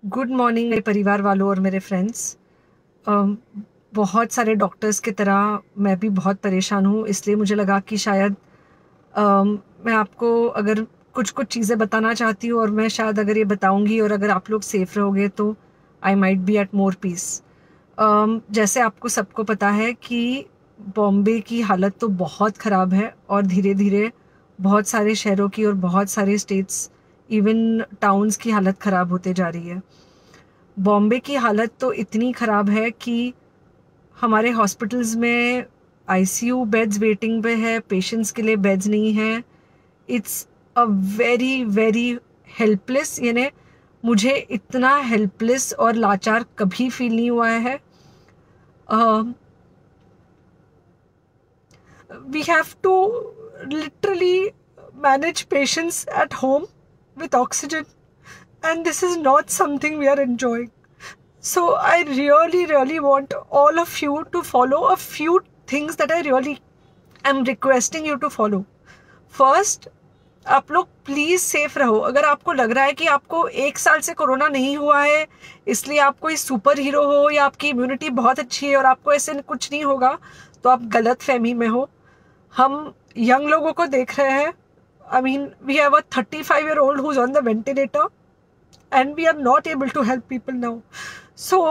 Good morning मेरे परिवार वालों और मेरे फ्रेंड्स। बहुत सारे डॉक्टर्स की तरह मैं भी बहुत परेशान हूँ, इसलिए मुझे लगा कि शायद मैं आपको अगर कुछ कुछ चीज़ें बताना चाहती हूँ, और मैं शायद अगर ये बताऊँगी और अगर आप लोग सेफ रहोगे तो I might be at more peace. जैसे आपको सबको पता है कि बॉम्बे की हालत तो बहुत ख़राब है, और धीरे धीरे बहुत सारे शहरों की और बहुत सारे स्टेट्स, इवन टाउन्स की हालत ख़राब होते जा रही है। बॉम्बे की हालत तो इतनी ख़राब है कि हमारे हॉस्पिटल्स में आईसीयू बेड्स वेटिंग पे है, पेशेंट्स के लिए बेड्स नहीं है। It's a very very helpless, यानी मुझे इतना हेल्पलेस और लाचार कभी फील नहीं हुआ है। We have to literally manage patients at home with oxygen, and this is not something we are enjoying. So I really want all of you to follow a few things that I really am requesting you to follow. First, आप लोग please safe रहो। अगर आपको लग रहा है कि आपको 1 साल से कोरोना नहीं हुआ है, इसलिए आप कोई सुपर हीरो हो या आपकी इम्यूनिटी बहुत अच्छी है और आपको ऐसे कुछ नहीं होगा, तो आप गलत फहमी में हो। हम यंग लोगों को देख रहे हैं। I mean, we have a 35-year-old who's on the ventilator, and we are not able to help people now. So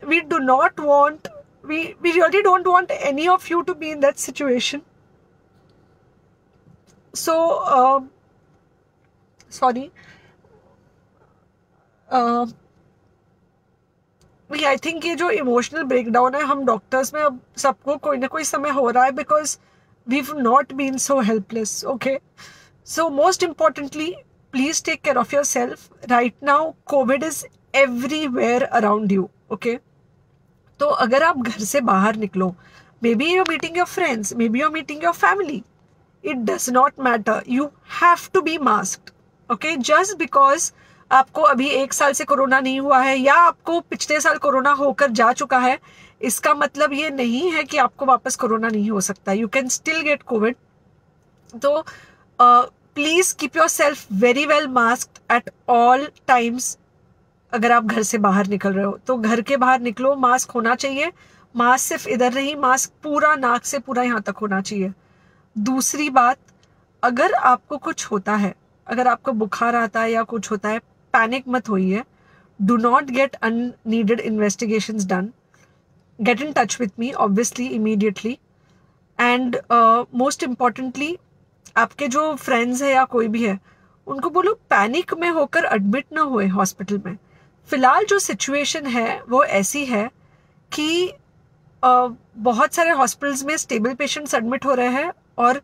we do not want, we really don't want any of you to be in that situation. So sorry, I think ये जो emotional breakdown है, हम doctors में अब सबको कोई ना कोई समय हो रहा है, because we not been so helpless. Okay, so most importantly, please take care of your self. Right now covid is everywhere around you. Okay, तो अगर आप घर से बाहर निकलो, maybe you're meeting your friends, maybe you're meeting your family, it does not matter, you have to be masked. Okay, just because आपको अभी 1 साल से कोरोना नहीं हुआ है या आपको पिछले साल कोरोना होकर जा चुका है, इसका मतलब ये नहीं है कि आपको वापस कोरोना नहीं हो सकता। You can still get COVID. तो please keep yourself very well masked at all times. अगर आप घर से बाहर निकल रहे हो तो घर के बाहर निकलो, मास्क होना चाहिए। मास्क सिर्फ इधर नहीं, मास्क पूरा नाक से पूरा यहाँ तक होना चाहिए। दूसरी बात, अगर आपको कुछ होता है, अगर आपको बुखार आता है या कुछ होता है, पैनिक मत होइए। Do not get unneeded investigations done. Get in touch with me obviously immediately. And most importantly, आपके जो फ्रेंड्स है या कोई भी है, उनको बोलो पैनिक में होकर एडमिट ना हुए हॉस्पिटल में। फिलहाल जो सिचुएशन है वो ऐसी है कि बहुत सारे हॉस्पिटल्स में स्टेबल पेशेंट्स एडमिट हो रहे हैं, और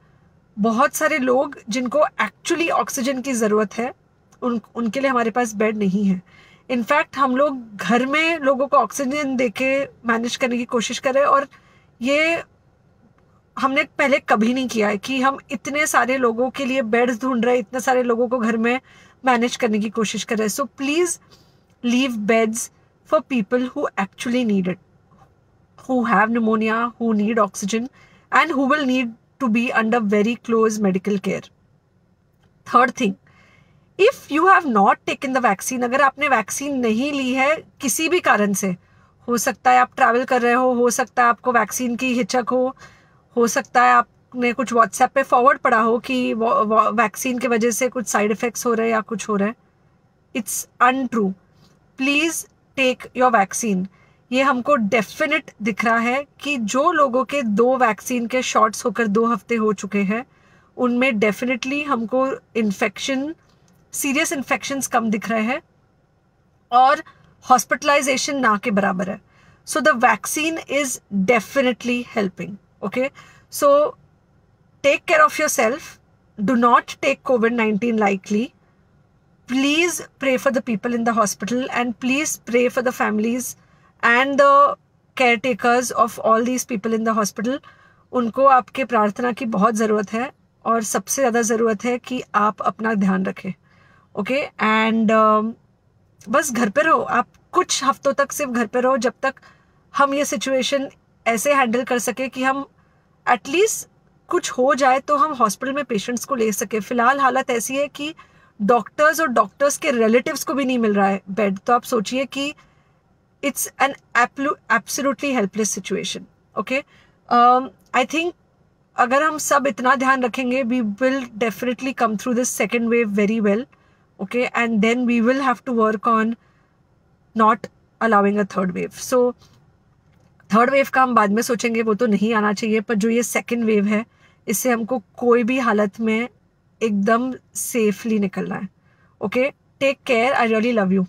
बहुत सारे लोग जिनको एक्चुअली ऑक्सीजन की ज़रूरत है, उनके लिए हमारे पास बेड नहीं है। इनफैक्ट हम लोग घर में लोगों को ऑक्सीजन देके मैनेज करने की कोशिश कर रहे हैं, और ये हमने पहले कभी नहीं किया है कि हम इतने सारे लोगों के लिए बेड्स ढूंढ रहे हैं, इतने सारे लोगों को घर में मैनेज करने की कोशिश कर रहे हैं। So please leave beds for people who actually need it, who have pneumonia, who need oxygen, and who will need to be under very close medical care. Third thing, if you have not taken the vaccine, अगर आपने vaccine नहीं ली है किसी भी कारण से, हो सकता है आप ट्रैवल कर रहे हो सकता है आपको वैक्सीन की हिचक हो सकता है आपने कुछ व्हाट्सएप पे फॉरवर्ड पढ़ा हो कि वैक्सीन की वजह से कुछ साइड इफेक्ट्स हो रहे हैं या कुछ हो रहा है। It's untrue. Please take your vaccine. ये हमको डेफिनेट दिख रहा है कि जो लोगों के 2 वैक्सीन के शॉट्स होकर 2 हफ्ते हो चुके हैं, उनमें डेफिनेटली हमको इन्फेक्शन, सीरियस इन्फेक्शंस कम दिख रहे हैं, और हॉस्पिटलाइजेशन ना के बराबर है। So the vaccine is definitely helping. Okay, so take care of your self. Do not take COVID-19 lightly. Please pray for the people in the hospital, and please pray for the families and the caretakers of all these people in the hospital. उनको आपके प्रार्थना की बहुत ज़रूरत है, और सबसे ज़्यादा ज़रूरत है कि आप अपना ध्यान रखें। ओके, एंड बस घर पे रहो। आप कुछ हफ्तों तक सिर्फ घर पे रहो, जब तक हम ये सिचुएशन ऐसे हैंडल कर सके कि हम एटलीस्ट कुछ हो जाए तो हम हॉस्पिटल में पेशेंट्स को ले सके। फिलहाल हालत ऐसी है कि डॉक्टर्स और डॉक्टर्स के रिलेटिव्स को भी नहीं मिल रहा है बेड, तो आप सोचिए कि it's an absolutely helpless situation. Okay, I think अगर हम सब इतना ध्यान रखेंगे, we will definitely come through this second wave very well. Okay, and then we will have to work on not allowing a third wave. So third wave का हम बाद में सोचेंगे, वो तो नहीं आना चाहिए, पर जो ये सेकेंड वेव है इससे हमको कोई भी हालत में एकदम सेफली निकलना है. Okay, take care, I really love you.